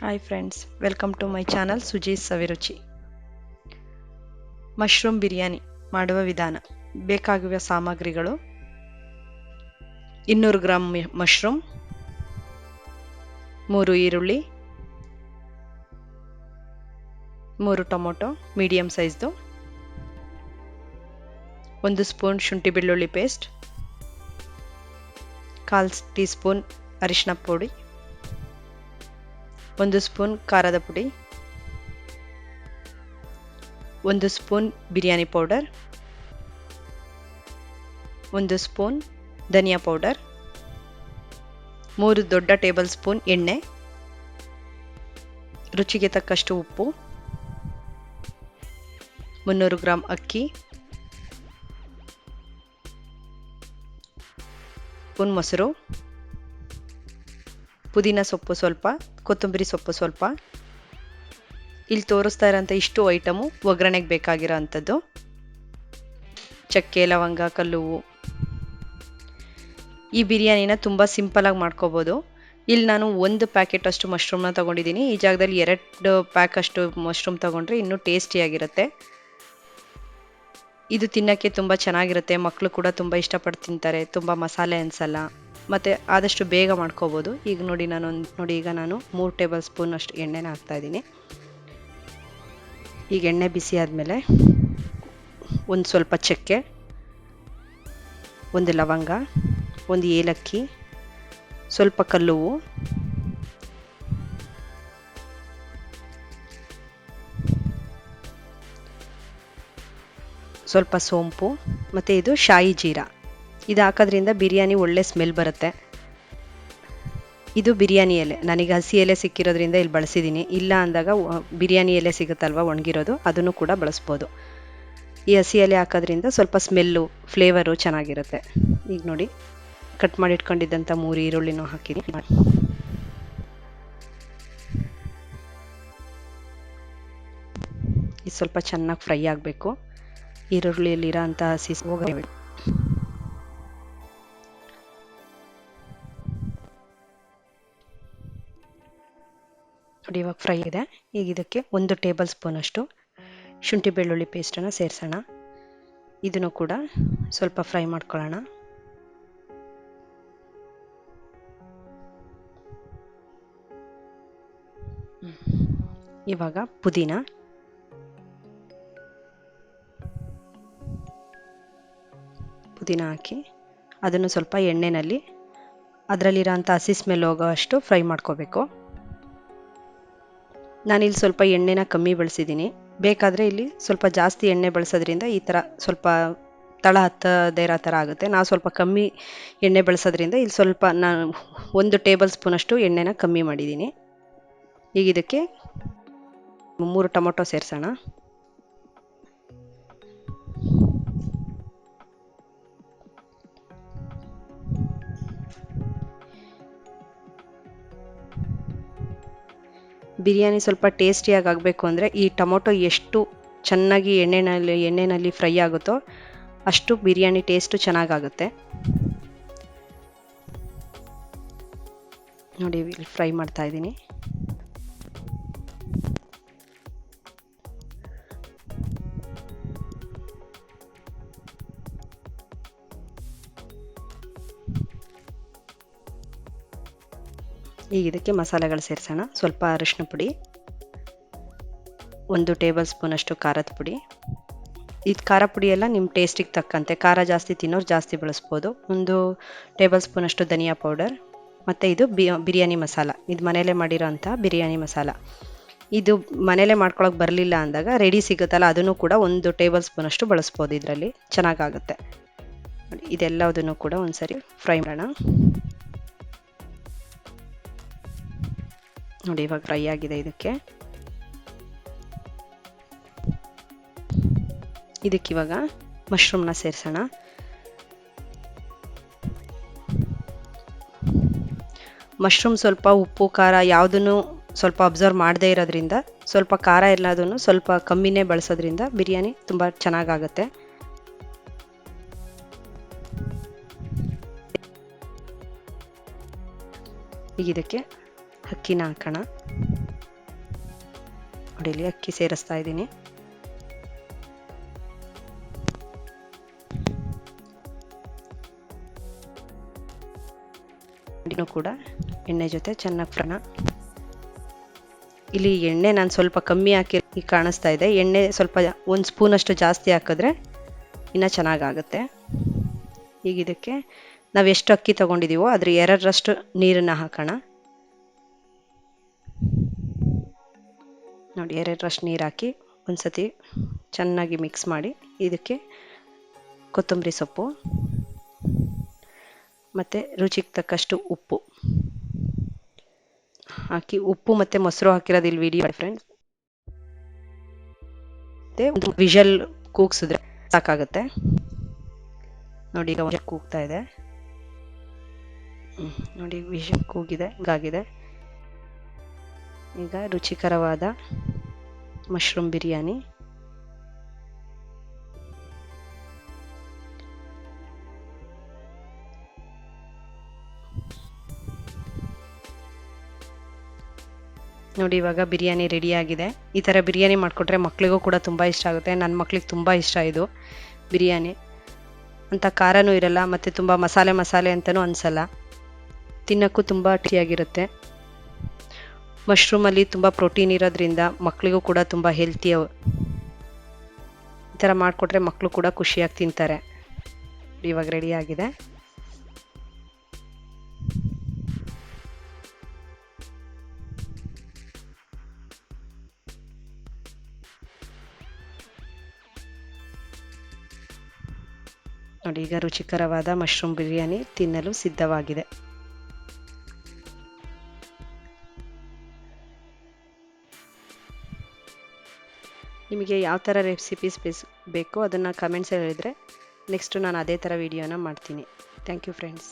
Hi friends, welcome to my channel SUJIS SAVIRUCHI. Mushroom biryani ಮಾಡುವ ವಿಧಾನ. ಬೇಕಾಗುವ ಸಾಮಗ್ರಿಗಳು: 200 ಗ್ರಾಂ ಮಶ್ರೂಮ್, 3 ಈರುಳ್ಳಿ, 3 ಟೊಮೊಟೊ ಮೀಡಿಯಂ ಸೈಜ್ದು, 1 ಸ್ಪೂನ್ ಶುಂಠಿ ಬೆಳ್ಳುಳ್ಳಿ ಪೇಸ್ಟ್, 1/4 ಟೀ ಸ್ಪೂನ್ ಅರಿಶಿನ ಪುಡಿ, 1 ಸ್ಪೂನ್ ಖಾರದ ಪುಡಿ, 1 ಸ್ಪೂನ್ ಬಿರಿಯಾನಿ ಪೌಡರ್, 1 ಸ್ಪೂನ್ ಧನಿಯಾ ಪೌಡರ್, 3 ದೊಡ್ಡ ಟೇಬಲ್ ಸ್ಪೂನ್ ಎಣ್ಣೆ, ರುಚಿಗೆ ತಕ್ಕಷ್ಟು ಉಪ್ಪು, 300 ಗ್ರಾಂ ಅಕ್ಕಿ, ಸ್ಪೂನ್ ಮೊಸರು, ಪುದೀನ ಸೊಪ್ಪು ಸ್ವಲ್ಪ, ಕೊತ್ತಂಬರಿ ಸೊಪ್ಪು ಸ್ವಲ್ಪ. ಇಲ್ಲಿ ತೋರಿಸ್ತಾ ಇರೋಂಥ ಇಷ್ಟು ಐಟಮು ಒಗ್ಗರಣೆಗೆ ಬೇಕಾಗಿರೋ ಅಂಥದ್ದು. ಚಕ್ಕೆ, ಲವಂಗ, ಕಲ್ಲುವು. ಈ ಬಿರಿಯಾನಿನ ತುಂಬ ಸಿಂಪಲಾಗಿ ಮಾಡ್ಕೋಬೋದು. ಇಲ್ಲಿ ನಾನು 1 ಪ್ಯಾಕೆಟ್ ಅಷ್ಟು ಮಶ್ರೂಮ್ನ ತೊಗೊಂಡಿದ್ದೀನಿ. ಈ ಜಾಗದಲ್ಲಿ 2 ಪ್ಯಾಕ್ ಅಷ್ಟು ಮಶ್ರೂಮ್ ತೊಗೊಂಡ್ರೆ ಇನ್ನೂ ಟೇಸ್ಟಿಯಾಗಿರುತ್ತೆ. ಇದು ತಿನ್ನೋಕ್ಕೆ ತುಂಬ ಚೆನ್ನಾಗಿರುತ್ತೆ. ಮಕ್ಕಳು ಕೂಡ ತುಂಬ ಇಷ್ಟಪಟ್ಟು ತಿಂತಾರೆ. ತುಂಬ ಮಸಾಲೆ ಅನಿಸಲ್ಲ ಮತ್ತು ಆದಷ್ಟು ಬೇಗ ಮಾಡ್ಕೋಬೋದು. ಈಗ ನೋಡಿ ಈಗ ನಾನು 3 ಟೇಬಲ್ ಸ್ಪೂನ್ ಅಷ್ಟು ಎಣ್ಣೆನ ಹಾಕ್ತಾಯಿದ್ದೀನಿ. ಈಗ ಎಣ್ಣೆ ಬಿಸಿ ಆದಮೇಲೆ ಒಂದು ಸ್ವಲ್ಪ ಚಕ್ಕೆ, 1 ಲವಂಗ, 1 ಏಲಕ್ಕಿ, ಸ್ವಲ್ಪ ಕಲ್ಲುವು, ಸ್ವಲ್ಪ ಸೋಂಪು ಮತ್ತು ಇದು ಶಾಯಿ ಜೀರಾ. ಇದು ಹಾಕೋದ್ರಿಂದ ಬಿರಿಯಾನಿ ಒಳ್ಳೆ ಸ್ಮೆಲ್ ಬರುತ್ತೆ. ಇದು ಬಿರಿಯಾನಿ ಎಲೆ. ನನಗೆ ಹಸಿ ಎಲೆ ಸಿಕ್ಕಿರೋದ್ರಿಂದ ಇಲ್ಲಿ ಬಳಸಿದ್ದೀನಿ. ಇಲ್ಲ ಅಂದಾಗ ಬಿರಿಯಾನಿ ಎಲೆ ಸಿಗುತ್ತಲ್ವ ಒಣಗಿರೋದು, ಅದನ್ನು ಕೂಡ ಬಳಸ್ಬೋದು. ಈ ಹಸಿ ಎಲೆ ಹಾಕೋದ್ರಿಂದ ಸ್ವಲ್ಪ ಸ್ಮೆಲ್ಲು, ಫ್ಲೇವರು ಚೆನ್ನಾಗಿರುತ್ತೆ. ಈಗ ನೋಡಿ, ಕಟ್ ಮಾಡಿ ಇಟ್ಕೊಂಡಿದ್ದಂಥ 3 ಈರುಳ್ಳಿನೂ ಹಾಕಿದ್ದೀನಿ. ಇದು ಸ್ವಲ್ಪ ಚೆನ್ನಾಗಿ ಫ್ರೈ ಆಗಬೇಕು. ಈರುಳ್ಳಿಯಲ್ಲಿರೋ ಅಂಥ ಹಸಿ ಹೋಗಬೇಕು. ನೋಡಿ, ಇವಾಗ ಫ್ರೈ ಇದೆ. ಈಗ ಇದಕ್ಕೆ 1 ಟೇಬಲ್ ಸ್ಪೂನ್ ಅಷ್ಟು ಶುಂಠಿ ಬೆಳ್ಳುಳ್ಳಿ ಪೇಸ್ಟನ್ನು ಸೇರಿಸೋಣ. ಇದನ್ನು ಕೂಡ ಸ್ವಲ್ಪ ಫ್ರೈ ಮಾಡ್ಕೊಳ್ಳೋಣ. ಇವಾಗ ಪುದೀನ, ಹಾಕಿ ಅದನ್ನು ಸ್ವಲ್ಪ ಎಣ್ಣೆಯಲ್ಲಿ ಅದರಲ್ಲಿರೋಂಥ ಹಸಿ ಸ್ಮೆಲ್ ಹೋಗೋ ಅಷ್ಟು ಫ್ರೈ ಮಾಡ್ಕೋಬೇಕು. ನಾನಿಲ್ಲಿ ಸ್ವಲ್ಪ ಎಣ್ಣೆನ ಕಮ್ಮಿ ಬಳಸಿದ್ದೀನಿ. ಬೇಕಾದರೆ ಇಲ್ಲಿ ಸ್ವಲ್ಪ ಜಾಸ್ತಿ ಎಣ್ಣೆ ಬಳಸೋದ್ರಿಂದ ಈ ಥರ ಸ್ವಲ್ಪ ತಳ ಹತ್ತದೇ ಇರೋ ಥರ ಆಗುತ್ತೆ. ನಾವು ಸ್ವಲ್ಪ ಕಮ್ಮಿ ಎಣ್ಣೆ ಬಳಸೋದ್ರಿಂದ ಇಲ್ಲಿ ಸ್ವಲ್ಪ ನಾನು 1 ಟೇಬಲ್ ಸ್ಪೂನಷ್ಟು ಎಣ್ಣೆನ ಕಮ್ಮಿ ಮಾಡಿದ್ದೀನಿ. ಈಗ ಇದಕ್ಕೆ 3 ಟೊಮೊಟೊ ಸೇರಿಸೋಣ. ಬಿರಿಯಾನಿ ಸ್ವಲ್ಪ ಟೇಸ್ಟಿಯಾಗಿ ಆಗಬೇಕು ಅಂದರೆ ಈ ಟೊಮೊಟೊ ಎಷ್ಟು ಚೆನ್ನಾಗಿ ಎಣ್ಣೆನಲ್ಲಿ ಫ್ರೈ ಆಗುತ್ತೋ ಅಷ್ಟು ಬಿರಿಯಾನಿ ಟೇಸ್ಟು ಚೆನ್ನಾಗಾಗುತ್ತೆ. ನೋಡಿ, ಇಲ್ಲಿ ಫ್ರೈ ಮಾಡ್ತಾ ಇದ್ದೀನಿ. ಈಗ ಇದಕ್ಕೆ ಮಸಾಲೆಗಳು ಸೇರಿಸೋಣ. ಸ್ವಲ್ಪ ಅರಿಶಿನ ಪುಡಿ, 1 ಟೇಬಲ್ ಸ್ಪೂನಷ್ಟು ಖಾರದ ಪುಡಿ. ಇದು ಖಾರ ಪುಡಿ ಎಲ್ಲ ನಿಮ್ಮ ಟೇಸ್ಟಿಗೆ ತಕ್ಕಂತೆ, ಖಾರ ಜಾಸ್ತಿ ತಿನ್ನೋರು ಜಾಸ್ತಿ ಬಳಸ್ಬೋದು. 1 ಟೇಬಲ್ ಸ್ಪೂನಷ್ಟು ಧನಿಯಾ ಪೌಡರ್, ಮತ್ತು ಇದು ಬಿರಿಯಾನಿ ಮಸಾಲ. ಇದು ಮನೇಲೇ ಮಾಡಿರೋ ಅಂಥ ಬಿರಿಯಾನಿ ಮಸಾಲ. ಇದು ಮನೇಲೇ ಮಾಡ್ಕೊಳಕ್ಕೆ ಬರಲಿಲ್ಲ ಅಂದಾಗ ರೆಡಿ ಸಿಗುತ್ತಲ್ಲ, ಅದನ್ನು ಕೂಡ 1 ಟೇಬಲ್ ಸ್ಪೂನಷ್ಟು ಬಳಸ್ಬೋದು. ಇದರಲ್ಲಿ ಚೆನ್ನಾಗಾಗುತ್ತೆ. ಇದೆಲ್ಲದನ್ನು ಕೂಡ ಒಂದ್ಸರಿ ಫ್ರೈ ಮಾಡೋಣ. ನೋಡಿ, ಇವಾಗ ಫ್ರೈ ಆಗಿದೆ. ಇದಕ್ಕಿವಾಗ ಮಶ್ರೂಮ್ನ ಸೇರಿಸೋಣ. ಮಶ್ರೂಮ್ ಸ್ವಲ್ಪ ಉಪ್ಪು ಖಾರ ಯಾವುದನ್ನು ಸ್ವಲ್ಪ ಅಬ್ಸರ್ವ್ ಮಾಡದೇ ಇರೋದ್ರಿಂದ ಸ್ವಲ್ಪ ಖಾರ ಎಲ್ಲದನ್ನು ಸ್ವಲ್ಪ ಕಮ್ಮಿನೇ ಬಳಸೋದ್ರಿಂದ ಬಿರಿಯಾನಿ ತುಂಬ ಚೆನ್ನಾಗಾಗುತ್ತೆ. ಈಗ ಇದಕ್ಕೆ ಅಕ್ಕಿನ ಹಾಕೋಣ. ನೋಡಿ ಇಲ್ಲಿ ಅಕ್ಕಿ ಸೇರಿಸ್ತಾ ಇದ್ದೀನಿ. ಕೂಡ ಎಣ್ಣೆ ಜೊತೆ ಚೆನ್ನಾಗಿ ಫ್ರೈ. ಇಲ್ಲಿ ಎಣ್ಣೆ ನಾನು ಸ್ವಲ್ಪ ಕಮ್ಮಿ ಹಾಕಿ ಕಾಣಿಸ್ತಾ ಇದೆ. ಎಣ್ಣೆ ಸ್ವಲ್ಪ 1 ಸ್ಪೂನಷ್ಟು ಜಾಸ್ತಿ ಹಾಕಿದ್ರೆ ಇನ್ನೂ ಚೆನ್ನಾಗಾಗುತ್ತೆ. ಈಗ ಇದಕ್ಕೆ ನಾವು ಎಷ್ಟು ಅಕ್ಕಿ ತೊಗೊಂಡಿದ್ದೀವೋ ಅದ್ರ 2ರಷ್ಟು ನೀರನ್ನು ಹಾಕೋಣ. ನೋಡಿ 2ರಷ್ಟು ನೀರು ಹಾಕಿ ಒಂದ್ಸತಿ ಚೆನ್ನಾಗಿ ಮಿಕ್ಸ್ ಮಾಡಿ ಇದಕ್ಕೆ ಕೊತ್ತಂಬರಿ ಸೊಪ್ಪು ಮತ್ತು ರುಚಿಗೆ ತಕ್ಕಷ್ಟು ಉಪ್ಪು ಹಾಕಿ, ಉಪ್ಪು ಮತ್ತು ಮೊಸರು ಹಾಕಿರೋದು ಇಲ್ಲಿ ವಿಡಿಯೋ ಫ್ರೆಂಡ್ಸ್. ಮತ್ತು ವಿಷಲ್ ಕೂಗ್ಸಿದ್ರೆ ಸಾಕಾಗುತ್ತೆ. ನೋಡಿ ಈಗ ವಿಷಲ್ ಕೂಗ್ತಾ ಇದೆ. ನೋಡಿ ವಿಷಲ್ ಕೂಗಿದೆ, ಆಗಿದೆ. ಈಗ ರುಚಿಕರವಾದ ಮಶ್ರೂಮ್ ಬಿರಿಯಾನಿ ನೋಡಿ. ಇವಾಗ ಬಿರಿಯಾನಿ ರೆಡಿಯಾಗಿದೆ. ಈ ಥರ ಬಿರಿಯಾನಿ ಮಾಡಿಕೊಟ್ರೆ ಮಕ್ಕಳಿಗೂ ಕೂಡ ತುಂಬ ಇಷ್ಟ ಆಗುತ್ತೆ. ನನ್ನ ಮಕ್ಳಿಗೆ ತುಂಬ ಇಷ್ಟ ಇದು ಬಿರಿಯಾನಿ. ಅಂತ ಖಾರನೂ ಇರಲ್ಲ ಮತ್ತು ತುಂಬ ಮಸಾಲೆ ಅಂತಲೂ ಅನಿಸಲ್ಲ. ತಿನ್ನೋಕ್ಕೂ ತುಂಬ ಟೇಸ್ಟಿಯಾಗಿರುತ್ತೆ. ಮಶ್ರೂಮಲ್ಲಿ ತುಂಬ ಪ್ರೋಟೀನ್ ಇರೋದ್ರಿಂದ ಮಕ್ಕಳಿಗೂ ಕೂಡ ತುಂಬ ಹೆಲ್ತಿ. ಈ ಥರ ಮಾಡಿಕೊಟ್ರೆ ಮಕ್ಕಳು ಕೂಡ ಖುಷಿಯಾಗಿ ತಿಂತಾರೆ. ಇವಾಗ ರೆಡಿಯಾಗಿದೆ. ನೋಡಿ ಈಗ ರುಚಿಕರವಾದ ಮಶ್ರೂಮ್ ಬಿರಿಯಾನಿ ತಿನ್ನಲು ಸಿದ್ಧವಾಗಿದೆ. ನಿಮಗೆ ಯಾವ ಥರ ರೆಸಿಪೀಸ್ ಬೇಕೋ ಅದನ್ನು ಕಮೆಂಟ್ಸಲ್ಲಿ ಹೇಳಿದರೆ ನೆಕ್ಸ್ಟು ನಾನು ಅದೇ ಥರ ವಿಡಿಯೋನ ಮಾಡ್ತೀನಿ. Thank you friends.